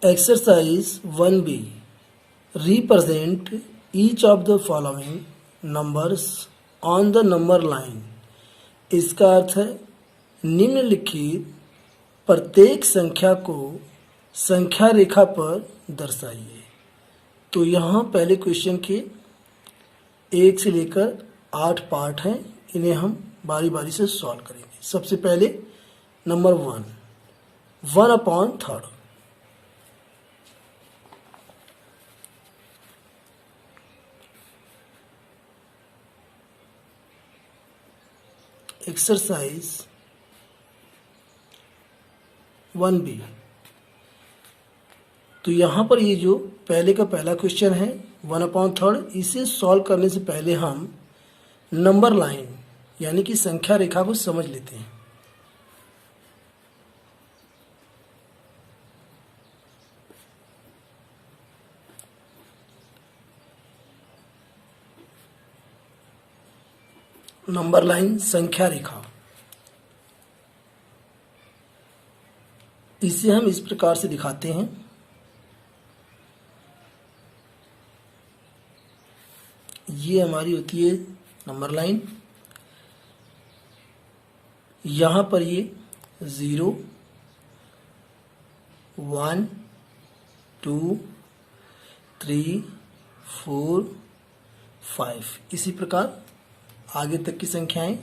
Exercise 1B. Represent each of the following numbers on the number line. इसका अर्थ है निम्नलिखित प्रत्येक संख्या को संख्या रेखा पर दर्शाइए। तो यहाँ पहले क्वेश्चन के 1 से लेकर 8 पार्ट हैं, इन्हें हम बारी बारी से सॉल्व करेंगे। सबसे पहले नंबर 1/3। Exercise 1B। तो यहाँ पर ये जो पहले का पहला क्वेश्चन है 1/3, इसे सॉल्व करने से पहले हम नंबर लाइन यानी कि संख्या रेखा को समझ लेते हैं। नंबर लाइन संख्या रेखा, इसे हम इस प्रकार से दिखाते हैं। ये हमारी होती है नंबर लाइन। यहाँ पर ये 0, 1, 2, 3, 4, 5 इसी प्रकार आगे तक की संख्याएं,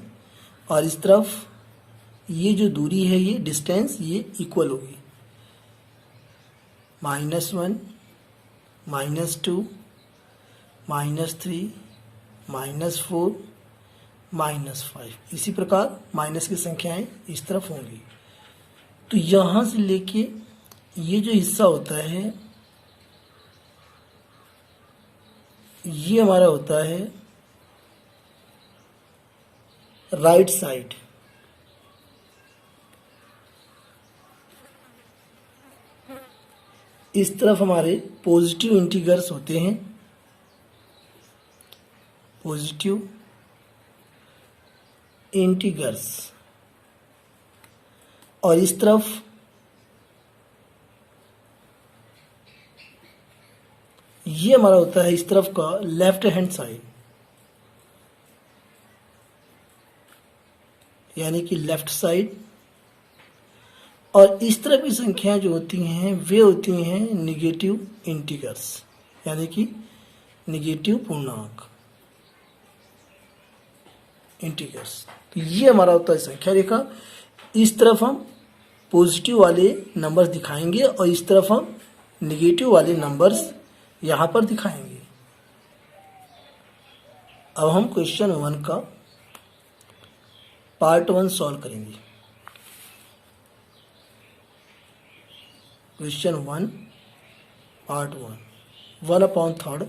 और इस तरफ ये जो दूरी है, ये डिस्टेंस, ये इक्वल होगी। -1, -2, -3, -4, -5 इसी प्रकार माइनस की संख्याएं इस तरफ होंगी। तो यहां से लेके ये जो हिस्सा होता है, ये हमारा होता है राइट साइड। इस तरफ हमारे पॉजिटिव इंटीजर्स होते हैं, पॉजिटिव इंटीजर्स, और इस तरफ ये हमारा होता है इस तरफ का लेफ्ट हैंड साइड, यानी कि लेफ्ट साइड। और इस तरह की संख्याएं जो होती हैं वे होती हैं निगेटिव इंटीजर्स, यानी कि निगेटिव पूर्णांक इंटीजर्स। तो ये हमारा होता है संख्या रेखा। इस तरफ हम पॉजिटिव वाले नंबर्स दिखाएंगे और इस तरफ हम निगेटिव वाले नंबर्स यहां पर दिखाएंगे। अब हम क्वेश्चन 1 का पार्ट 1 सॉल्व करेंगे। क्वेश्चन 1 पार्ट 1, 1/3,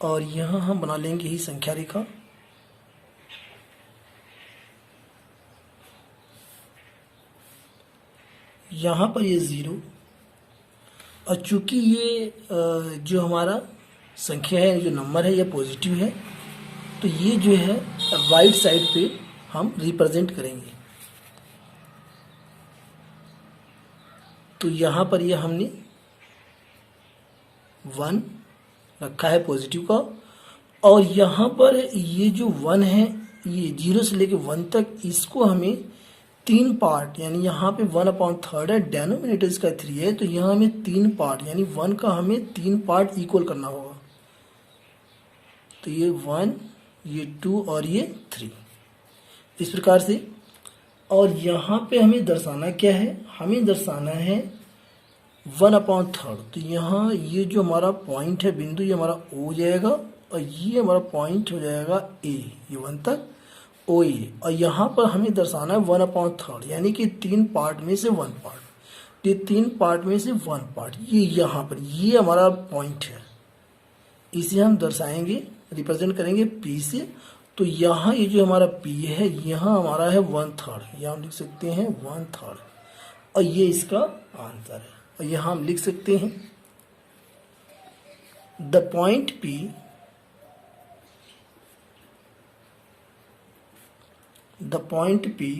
और यहां हम बना लेंगे ही संख्या रेखा। यहां पर ये 0, और चूंकि ये जो हमारा संख्या है, जो नंबर है, ये पॉजिटिव है, तो ये जो है राइट साइड पे हम रिप्रेजेंट करेंगे। तो यहाँ पर ये हमने 1 रखा है पॉजिटिव का, और यहाँ पर ये जो 1 है, ये 0 से लेके 1 तक, इसको हमें 3 पार्ट, यानी यहाँ पे 1/3 है, डेनोमिनेटर इसका 3 है, तो यहाँ हमें 3 पार्ट, यानी 1 का हमें 3 पार्ट इक्वल करना होगा। तो ये 1, ये 2 और ये 3 इस प्रकार से। और यहाँ पे हमें दर्शाना क्या है? हमें दर्शाना है 1/3। तो यहाँ ये जो हमारा पॉइंट है, बिंदु, ये हमारा O हो जाएगा, और ये हमारा पॉइंट हो जाएगा A, ये 1 तक OA। और यहाँ पर हमें दर्शाना है 1/3, यानी कि 3 पार्ट में से 1 पार्ट। ये 3 पार्ट में से 1 पार्ट, ये यहाँ पर ये हमारा पॉइंट है, इसे हम दर्शाएंगे, रिप्रेजेंट करेंगे P से। तो यहाँ ये जो हमारा P है, यहाँ हमारा है 1/3, यहाँ हम लिख सकते हैं 1/3, और ये इसका आंसर है। और यहाँ हम लिख सकते हैं the point P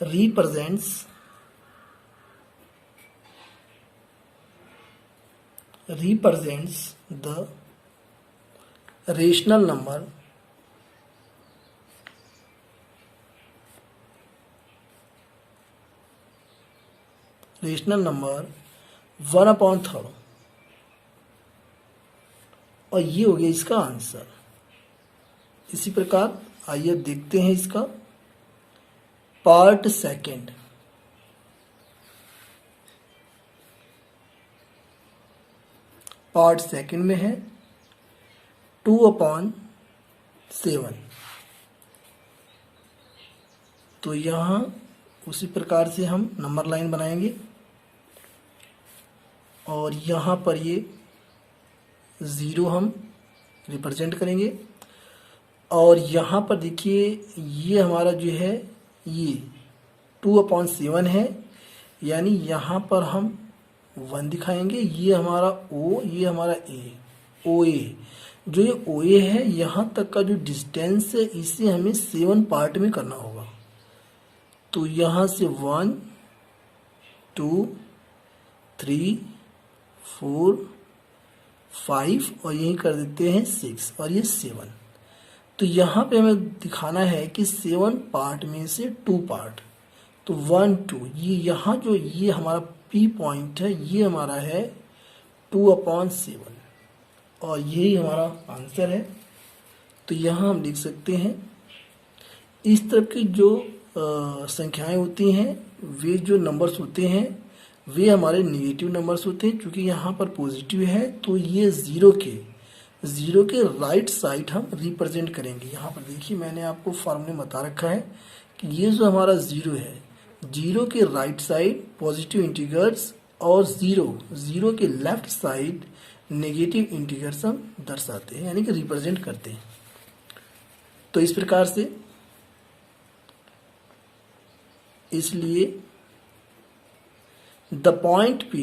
represents represents the rational number one upon third, और ये हो गया इसका आंसर। इसी प्रकार आइए देखते हैं इसका पार्ट सेकंड। पार्ट सेकंड में है 2/7। तो यहां उसी प्रकार से हम नंबर लाइन बनाएंगे और यहाँ पर ये 0 हम रिप्रेजेंट करेंगे, और यहाँ पर देखिए ये हमारा जो है ये 2/7 है, यानी यहाँ पर हम 1 दिखाएंगे। ये हमारा O, ये हमारा A, OA। जो ये OA है यहाँ तक का जो डिस्टेंस है इसे हमें 7 पार्ट में करना होगा। तो यहाँ से 1 2 3 4 5 और यही कर देते हैं 6 और ये 7। तो यहाँ पे हमें दिखाना है कि 7 पार्ट में से 2 पार्ट, तो 1 2, ये यहाँ जो ये हमारा P पॉइंट है ये हमारा है 2/7 और यही हमारा आंसर है। तो यहाँ हम लिख सकते हैं इस तरह की जो संख्याएं होती हैं, वे जो नंबर्स होते हैं वे हमारे नेगेटिव नंबर्स होते हैं। क्योंकि यहाँ पर पॉजिटिव है तो ये ज़ीरो के राइट साइड हम रिप्रेजेंट करेंगे। यहाँ पर देखिए मैंने आपको फॉर्मूले में बता रखा है कि ये जो हमारा 0 है, 0 के राइट साइड पॉजिटिव इंटीजर्स और 0 के लेफ्ट साइड नेगेटिव इंटीजर्स हम दर्शाते हैं, यानी कि रिप्रेजेंट करते हैं। तो इस प्रकार से इसलिए the point P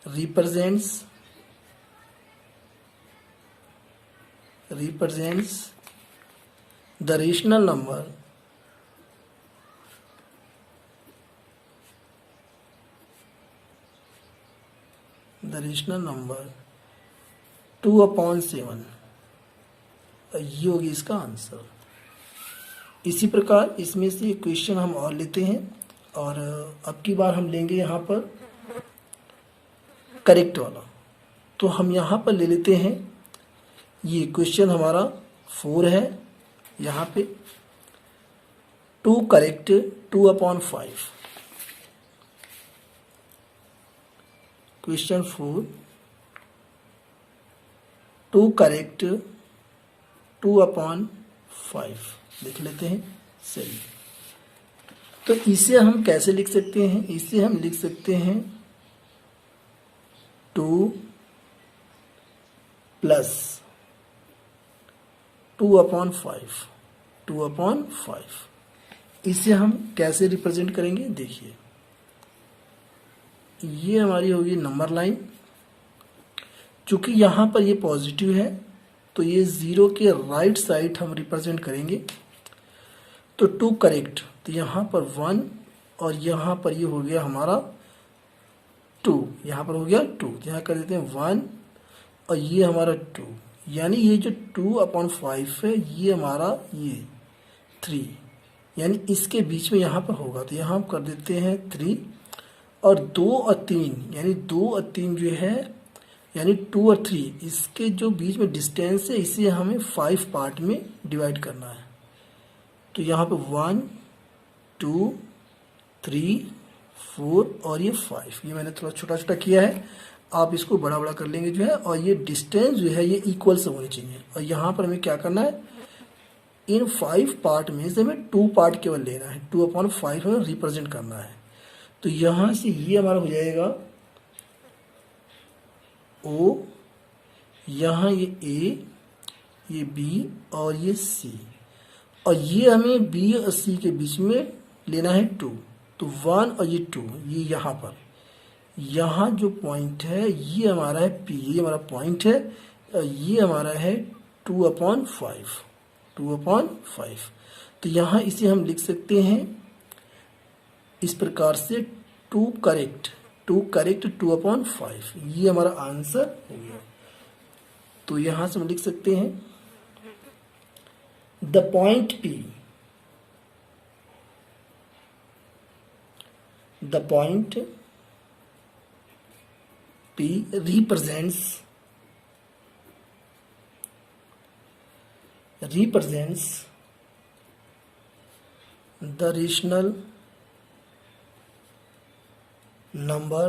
represents the rational number number 2/7। ये होगी इसका आंसर। इसी प्रकार इसमें से एक क्वेश्चन हम और लेते हैं, और अब की बार हम लेंगे यहाँ पर करेक्ट वाला। तो हम यहाँ पर ले लेते हैं, ये क्वेश्चन हमारा 4 है। यहाँ पे 2 करेक्ट 2/5। क्वेश्चन 4 2 करेक्ट 2/5 लिख लेते हैं। सही। तो इसे हम कैसे लिख सकते हैं? इसे हम लिख सकते हैं 2 प्लस 2/5। इसे हम कैसे रिप्रेजेंट करेंगे? देखिए ये हमारी होगी नंबर लाइन। चूंकि यहाँ पर ये पॉजिटिव है तो ये 0 के राइट साइड हम रिप्रेजेंट करेंगे। तो 2 करेक्ट, तो यहाँ पर 1 और यहाँ पर ये हो गया हमारा 2, यहाँ पर हो गया 2, तो यहाँ कर देते हैं 1 और ये हमारा 2, यानी ये जो 2/5 है ये हमारा ये 3, यानी इसके बीच में यहाँ पर होगा। तो यहाँ हम कर देते हैं 3 और 2 और 3, यानी 2 और 3 जो है यानी 2 और 3, इसके जो बीच में डिस्टेंस है इसे हमें 5 पार्ट में डिवाइड करना है। तो यहाँ पे 1 2 3 4 और ये 5, ये मैंने थोड़ा छोटा छोटा किया है, आप इसको बड़ा बड़ा कर लेंगे जो है। और ये डिस्टेंस जो है ये इक्वल से होनी चाहिए। और यहाँ पर हमें क्या करना है, इन 5 पार्ट में से हमें 2 पार्ट केवल लेना है, 2/5 हमें रिप्रेजेंट करना है। तो यहाँ से ये हमारा हो जाएगा O, यहाँ ये A, ये B और ये C, और ये हमें B और C के बीच में लेना है 2। तो 1 और ये 2, ये यहाँ पर, यहाँ जो पॉइंट है ये हमारा है P, ये हमारा पॉइंट है, और ये हमारा है 2/5। तो यहाँ इसे हम लिख सकते हैं इस प्रकार से 2 करेक्ट 2 करेक्ट 2/5, ये हमारा आंसर हो गया। तो यहां से हम लिख सकते हैं the point P, the point P represents the rational number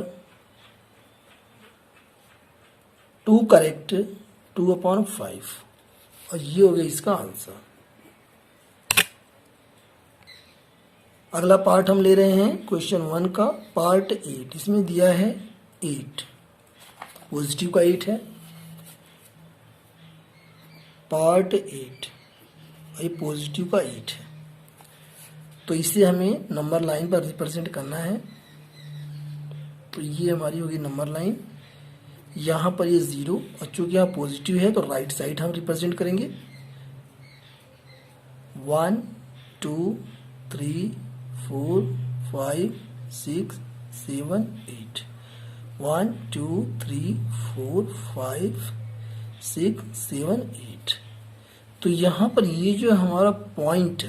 to correct 2/5, और ये हो गया इसका आंसर। अगला पार्ट हम ले रहे हैं क्वेश्चन 1 का पार्ट 8। इसमें दिया है 8, पॉजिटिव का 8 है, पार्ट 8, ये पॉजिटिव का 8 है। तो इसे हमें नंबर लाइन पर रिप्रेजेंट करना है। तो ये हमारी होगी नंबर लाइन, यहाँ पर ये 0, और चूंकि यहाँ पॉजिटिव है तो राइट साइड हम रिप्रेजेंट करेंगे। 1 2 3 4 5 6 7 8, 1 2 3 4 5 6 7 8। तो यहाँ पर ये जो हमारा पॉइंट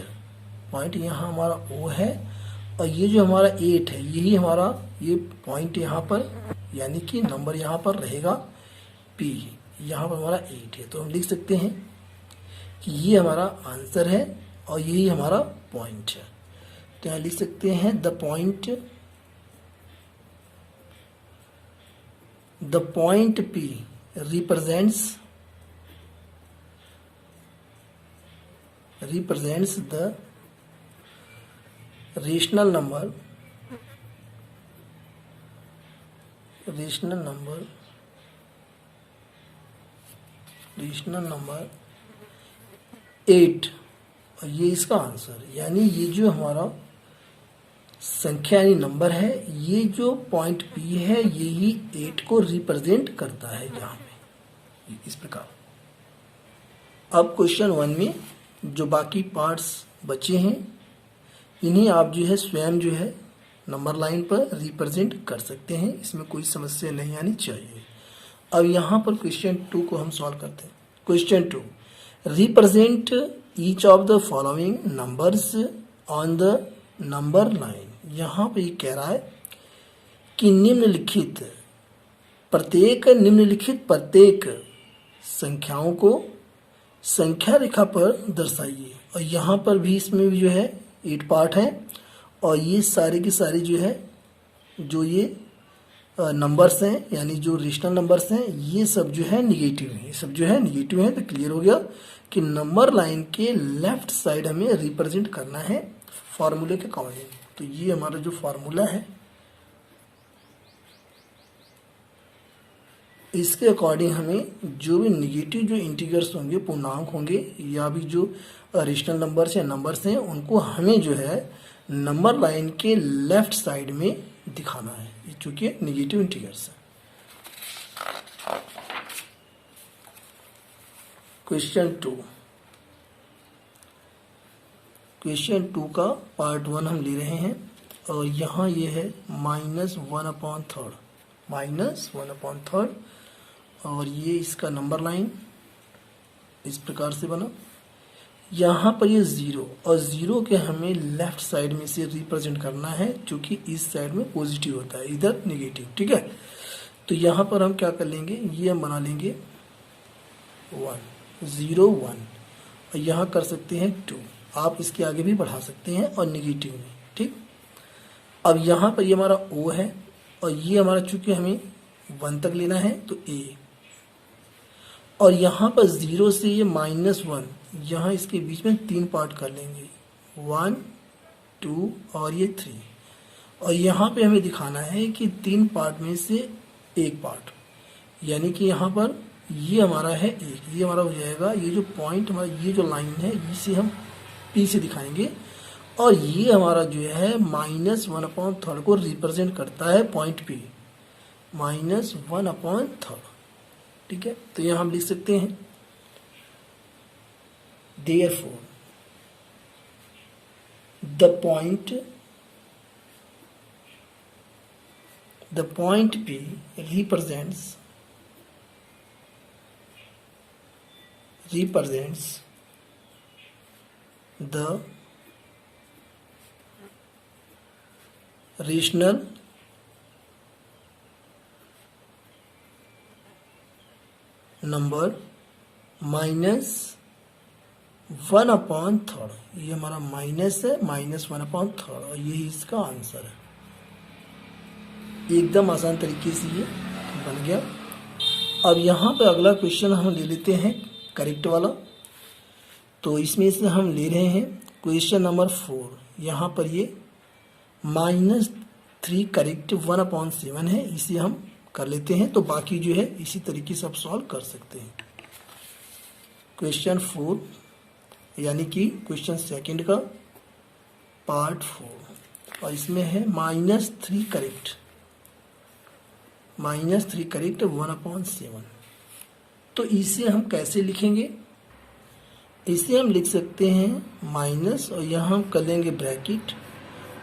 यहाँ हमारा O है, और ये जो हमारा 8 है यही हमारा ये पॉइंट यहाँ पर, यानी कि नंबर यहाँ पर रहेगा P, यहाँ पर हमारा 8 है। तो हम लिख सकते हैं कि ये हमारा आंसर है और यही हमारा पॉइंट है। तो यहाँ लिख सकते हैं the point P represents the rational number 8, और ये इसका आंसर, यानी ये जो हमारा संख्या यानी नंबर है, ये जो पॉइंट P है यही 8 को रिप्रेजेंट करता है यहाँ पे, इस प्रकार। अब क्वेश्चन 1 में जो बाकी पार्ट्स बचे हैं इन्हें आप जो है स्वयं जो है नंबर लाइन पर रिप्रेजेंट कर सकते हैं, इसमें कोई समस्या नहीं आनी चाहिए। अब यहाँ पर क्वेश्चन 2 को हम सॉल्व करते हैं। Question 2, represent each of the following numbers on the number line. यहाँ पे ये कह रहा है कि निम्नलिखित प्रत्येक संख्याओं को संख्या रेखा पर दर्शाइए। और यहाँ पर भी इसमें भी जो है 8 पार्ट है, और ये सारे की सारी जो है जो ये नंबर्स हैं यानी जो रेशनल नंबर्स हैं ये सब जो है निगेटिव हैं, ये सब जो है निगेटिव हैं। तो क्लियर हो गया कि नंबर लाइन के लेफ्ट साइड हमें रिप्रेजेंट करना है फार्मूले के अकॉर्डिंग। तो ये हमारा जो फार्मूला है इसके अकॉर्डिंग हमें जो भी निगेटिव जो इंटीजर्स होंगे, पूर्णांक होंगे, या भी जो रेशनल नंबर्स या नंबर्स हैं उनको हमें जो है नंबर लाइन के लेफ्ट साइड में दिखाना है, चूंकि निगेटिव इंटीजर्स है। क्वेश्चन 2 का पार्ट 1 हम ले रहे हैं, और यहाँ ये है -1/3, और ये इसका नंबर लाइन इस प्रकार से बना। यहाँ पर ये 0, और 0 के हमें लेफ्ट साइड में से रिप्रेजेंट करना है, क्योंकि इस साइड में पॉजिटिव होता है, इधर नेगेटिव। ठीक है, तो यहाँ पर हम क्या कर लेंगे, ये हम बना लेंगे 1 0 1, और यहाँ कर सकते हैं 2। आप इसके आगे भी बढ़ा सकते हैं और नेगेटिव में। ठीक, अब यहाँ पर ये हमारा O है, और ये हमारा चूंकि हमें 1 तक लेना है तो A, और यहाँ पर 0 से ये -1, यहाँ इसके बीच में 3 पार्ट कर लेंगे, 1 2 और ये 3, और यहाँ पे हमें दिखाना है कि 3 पार्ट में से एक पार्ट, यानी कि यहाँ पर ये हमारा है 1, ये हमारा हो जाएगा। ये जो पॉइंट हमारा ये जो लाइन है इसे हम P से दिखाएंगे, और ये हमारा जो है -1/3 को रिप्रेजेंट करता है पॉइंट P, -1/3। ठीक है, तो यहाँ हम लिख सकते हैं therefore the point P represents the rational number -1/3। ये हमारा माइनस है, -1/3 और यही इसका आंसर है। एकदम आसान तरीके से ये बन गया। अब यहाँ पे अगला क्वेश्चन हम ले लेते हैं करेक्ट वाला। तो इसमें से हम ले रहे हैं क्वेश्चन नंबर 4। यहाँ पर ये -3 करेक्ट 1/7 है, इसे हम कर लेते हैं। तो बाकी जो है इसी तरीके से आप सॉल्व कर सकते हैं। क्वेश्चन 4 यानी कि क्वेश्चन सेकंड का पार्ट 4 और इसमें है -3 करेक्ट 1/7। तो इसे हम कैसे लिखेंगे? इसे हम लिख सकते हैं माइनस और यहाँ हम कर लेंगे ब्रैकेट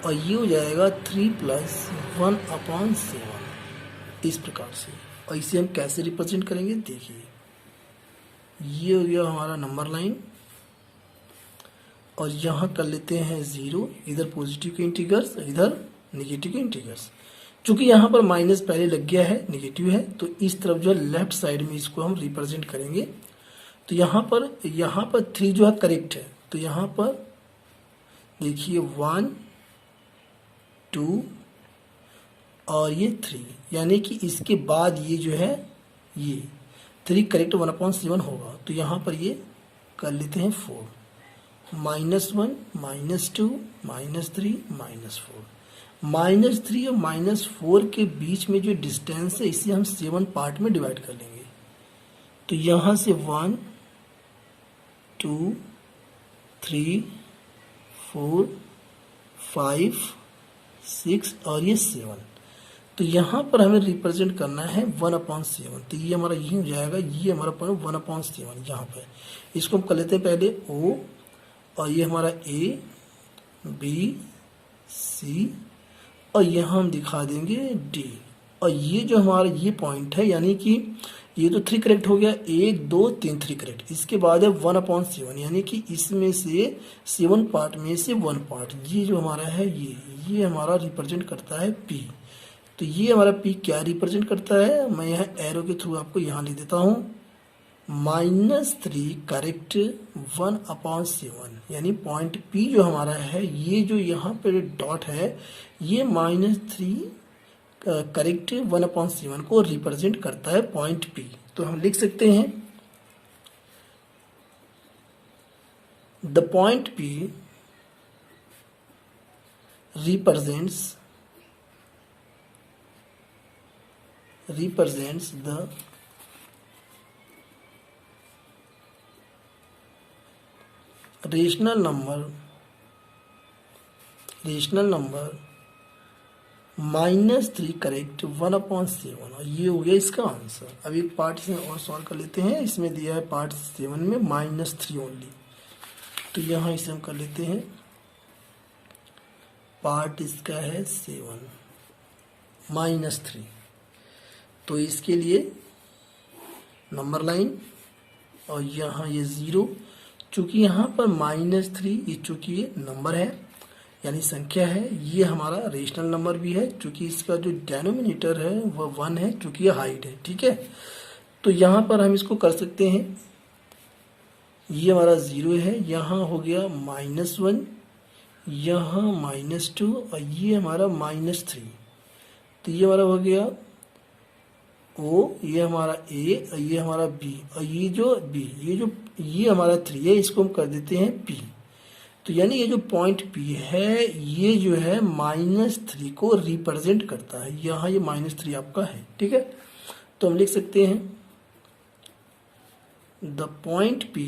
और ये हो जाएगा 3 + 1/7 इस प्रकार से। और इसे हम कैसे रिप्रेजेंट करेंगे देखिए, ये हो गया हमारा नंबर लाइन और यहाँ कर लेते हैं 0, इधर पॉजिटिव के इंटीजर्स इधर नेगेटिव के इंटीजर्स। चूंकि यहाँ पर माइनस पहले लग गया है, नेगेटिव है, तो इस तरफ जो है लेफ्ट साइड में इसको हम रिप्रेजेंट करेंगे। तो यहाँ पर 3 जो है करेक्ट है, तो यहाँ पर देखिए 1 2 और ये 3, यानी कि इसके बाद ये जो है ये 3 करेक्ट 1/7 होगा। तो यहाँ पर ये कर लेते हैं 4, -1 -2 -3 -4। -3 और -4 के बीच में जो डिस्टेंस है इसे हम 7 पार्ट में डिवाइड कर लेंगे। तो यहाँ से 1 2 3 4 5 6 और ये 7। तो यहाँ पर हमें रिप्रेजेंट करना है 1/7। तो ये हमारा यही हो जाएगा, ये हमारा 1/7 यहाँ पे। इसको हम कर लेते हैं पहले O और ये हमारा A B C और यहाँ हम दिखा देंगे D। और ये जो हमारा ये पॉइंट है, यानी कि ये तो 3 करेक्ट हो गया, 1 2 3 3 करेक्ट। इसके बाद है 1/7, यानी कि इसमें से 7 पार्ट में से 1 पार्ट, ये जो हमारा है ये हमारा रिप्रेजेंट करता है P। तो ये हमारा P क्या रिप्रेजेंट करता है, मैं यहाँ एरो के थ्रू आपको यहाँ लिख देता हूँ, -3 करेक्ट 1/7। यानी पॉइंट P जो हमारा है, ये जो यहाँ पे डॉट है, ये -3 करेक्ट 1/7 को रिप्रेजेंट करता है पॉइंट P। तो हम लिख सकते हैं the point P represents the rational number -3 correct 1/7 और ये हो गया इसका आंसर। अब एक पार्ट इसमें और सॉल्व कर लेते हैं। इसमें दिया है पार्ट 7 में -3 ओनली, तो यहाँ इसे हम कर लेते हैं। पार्ट इसका है 7 -3, तो इसके लिए नंबर लाइन और यहाँ ये 0। चूंकि यहाँ पर -3 ये चूंकि ये नंबर है यानी संख्या है, ये हमारा रेशनल नंबर भी है। चूंकि इसका जो डेनोमिनेटर है वह 1 है, चूंकि ये हाइट है, ठीक है। तो यहाँ पर हम इसको कर सकते हैं, ये हमारा 0 है, यहाँ हो गया -1, यहाँ -2 और ये हमारा -3। तो ये हमारा हो गया O, ये हमारा A और ये हमारा B और ये जो B, ये हमारा 3 है, इसको हम कर देते हैं P। तो यानी ये जो पॉइंट P है, ये जो है -3 को रिप्रेजेंट करता है। यहाँ ये -3 आपका है, ठीक है। तो हम लिख सकते हैं the point P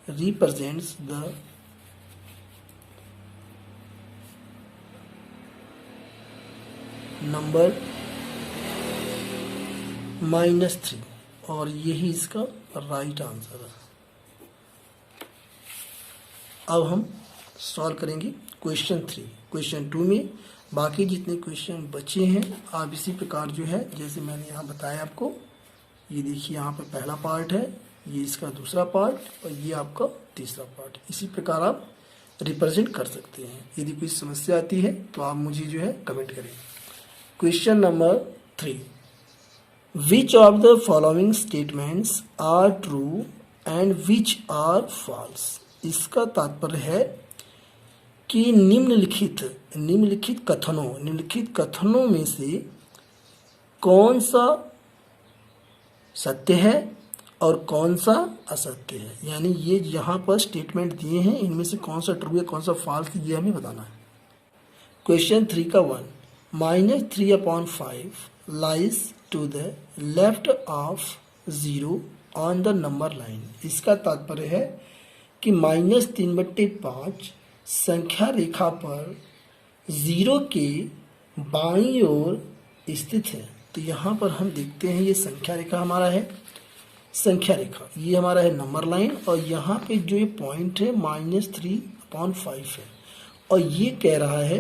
represents the number -3 और यही इसका राइट आंसर है। अब हम सॉल्व करेंगे क्वेश्चन 3। क्वेश्चन 2 में बाकी जितने क्वेश्चन बचे हैं आप इसी प्रकार जो है जैसे मैंने यहाँ बताया आपको, ये देखिए यहाँ पर पहला पार्ट है, ये इसका दूसरा पार्ट और ये आपका तीसरा पार्ट, इसी प्रकार आप रिप्रेजेंट कर सकते हैं। यदि कोई समस्या आती है तो आप मुझे जो है कमेंट करें। Question number 3, which of the following statements are true and which are false. इसका तात्पर्य है कि निम्नलिखित कथनों में से कौन सा सत्य है और कौन सा असत्य है। यानी ये यहाँ पर स्टेटमेंट दिए हैं, इनमें से कौन सा ट्रू है कौन सा फॉल्स ये हमें बताना है। क्वेश्चन 3 का 1, -3/5 lies to the left of 0 on the number line. इसका तात्पर्य है कि -3/5 संख्या रेखा पर 0 के बाईं ओर स्थित है। तो यहाँ पर हम देखते हैं ये संख्या रेखा हमारा है, संख्या रेखा ये हमारा है नंबर लाइन, और यहाँ पे जो ये पॉइंट है -3/5 है, और ये कह रहा है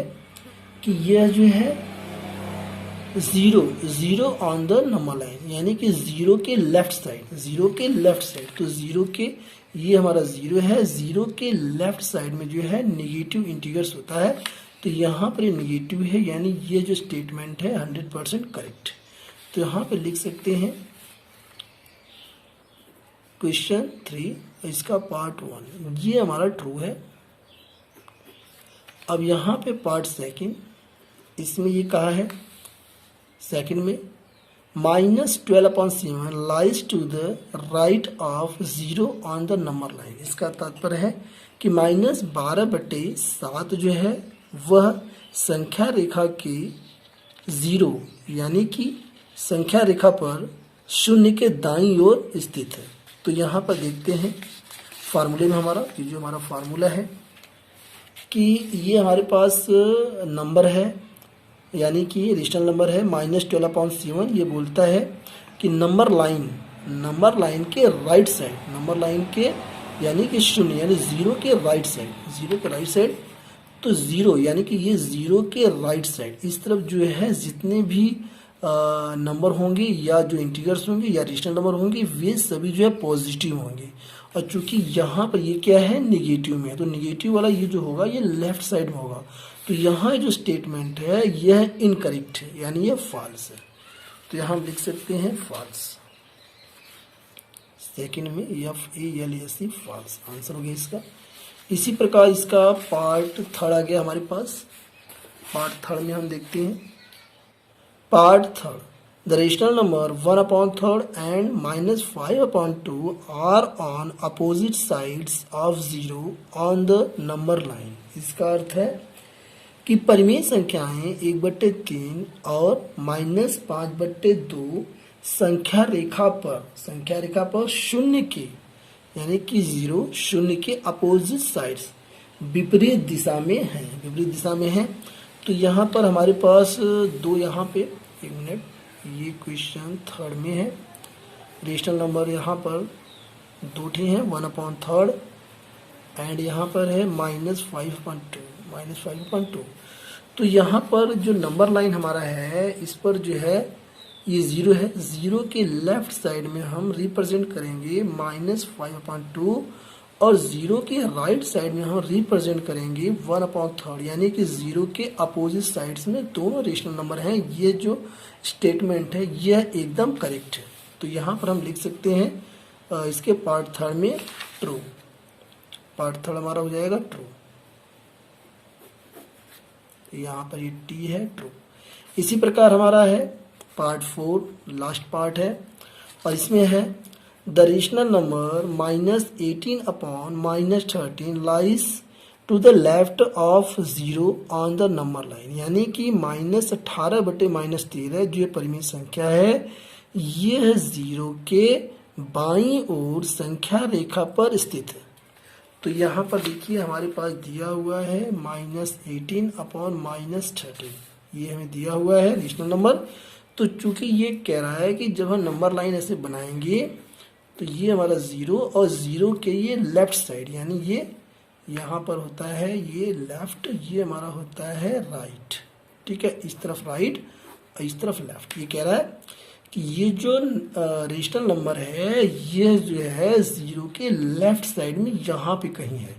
कि यह जो है 0 ऑन द नंबर लाइन, यानी कि 0 के लेफ्ट साइड, तो 0 के ये हमारा 0 है, 0 के लेफ्ट साइड में जो है नेगेटिव इंटीजर्स होता है, तो यहाँ पर ये नेगेटिव है, यानी ये जो स्टेटमेंट है 100% करेक्ट। तो यहाँ पे लिख सकते हैं क्वेश्चन 3 इसका पार्ट 1 ये हमारा ट्रू है। अब यहाँ पे पार्ट सेकंड, इसमें ये कहा है सेकंड में -12/7 lies to the right of 0 on the number line. इसका तात्पर्य है कि -12/7 जो है वह संख्या रेखा के 0 यानी कि संख्या रेखा पर 0 के दाईं ओर स्थित है। तो यहाँ पर देखते हैं फार्मूले में हमारा ये जो हमारा फार्मूला है कि ये हमारे पास नंबर है, यानी कि रेशनल नंबर है -12/7। ये बोलता है कि नंबर लाइन के राइट साइड, नंबर लाइन के यानी कि 0 यानी 0 के राइट साइड, तो 0 यानी कि ये 0 के राइट साइड इस तरफ जो है जितने भी नंबर होंगे या जो इंटीजर्स होंगे या रेशनल नंबर होंगे वे सभी जो है पॉजिटिव होंगे, और चूंकि यहाँ पर ये क्या है नेगेटिव में है, तो नेगेटिव वाला ये जो होगा ये लेफ्ट साइड में होगा। तो यहाँ जो स्टेटमेंट है यह इनकरेक्ट है, यानी यह फॉल्स है। तो यहाँ हम लिख सकते हैं फॉल्स, सेकंड में FALSE फॉल्स आंसर हो गया इसका। इसी प्रकार इसका पार्ट 3 आ गया हमारे पास। पार्ट 3 में हम देखते हैं part 3, the rational number 1/3 and -5/2 are on opposite sides of 0 on the number line. इसका अर्थ है कि परिमेय संख्याएं 1/3 और -5/2 संख्या रेखा पर 0 के यानी कि 0 के अपोजिट साइड्स विपरीत दिशा में है। तो यहाँ पर हमारे पास दो, यहाँ पे एक मिनट, ये क्वेश्चन 3 में है, रेशनल नंबर यहाँ पर 2 ठे हैं 1/3 एंड यहाँ पर है -5/2। तो यहाँ पर जो नंबर लाइन हमारा है इस पर जो है ये 0 है, 0 के लेफ्ट साइड में हम रिप्रेजेंट करेंगे -5/2 और 0 के राइट साइड में हम रिप्रेजेंट करेंगे 1/3, यानी कि 0 के अपोजिट साइड्स में दोनों रेशनल नंबर हैं। ये जो स्टेटमेंट है यह एकदम करेक्ट है। तो यहाँ पर हम लिख सकते हैं इसके पार्ट 3 में ट्रू, पार्ट 3 हमारा हो जाएगा ट्रू। यहाँ पर ये टी है ट्रू। इसी प्रकार हमारा है पार्ट 4 लास्ट पार्ट है, और इसमें है the rational number -18/-13 lies to the left of 0 on the number line, यानी कि -18/-13 जो परिमेय संख्या है यह 0 के बाईं ओर संख्या रेखा पर स्थित है। तो यहाँ पर देखिए हमारे पास दिया हुआ है -18/-13, ये हमें दिया हुआ है रेशनल नंबर। तो चूंकि ये कह रहा है कि जब हम नंबर लाइन ऐसे बनाएंगे तो ये हमारा 0 और 0 के ये लेफ्ट साइड यानी ये यहाँ पर होता है ये लेफ्ट, ये हमारा होता है राइट। ठीक है, इस तरफ राइट और इस तरफ लेफ्ट। ये कह रहा है कि ये जो रेशनल नंबर है ये जो है जीरो के लेफ्ट साइड में यहाँ पे कहीं है।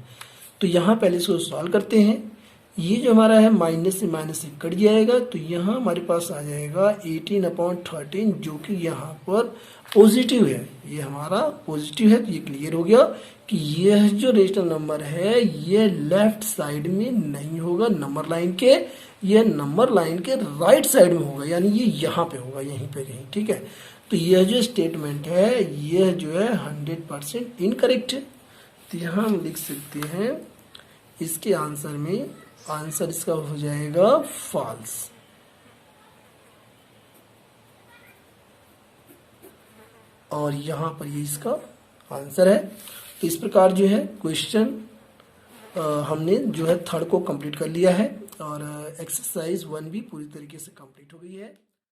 तो यहाँ पहले इसको सॉल्व करते हैं। ये जो हमारा है माइनस से कट जाएगा, तो यहाँ हमारे पास आ जाएगा 18/13 जो कि यहाँ पर पॉजिटिव है। ये हमारा पॉजिटिव है, तो ये क्लियर हो गया कि यह जो रेशनल नंबर है ये लेफ्ट साइड में नहीं होगा नंबर लाइन के, ये नंबर लाइन के राइट साइड में होगा, यानी ये यहाँ पे होगा, यहीं पे कहीं। ठीक है, तो यह जो स्टेटमेंट है यह जो है 100% इनकरेक्ट है। तो यहाँ हम लिख सकते हैं इसके आंसर में, आंसर इसका हो जाएगा फॉल्स। और यहाँ पर ये इसका आंसर है। तो इस प्रकार जो है क्वेश्चन हमने जो है थर्ड को कंप्लीट कर लिया है और एक्सरसाइज 1 भी पूरी तरीके से कंप्लीट हो गई है।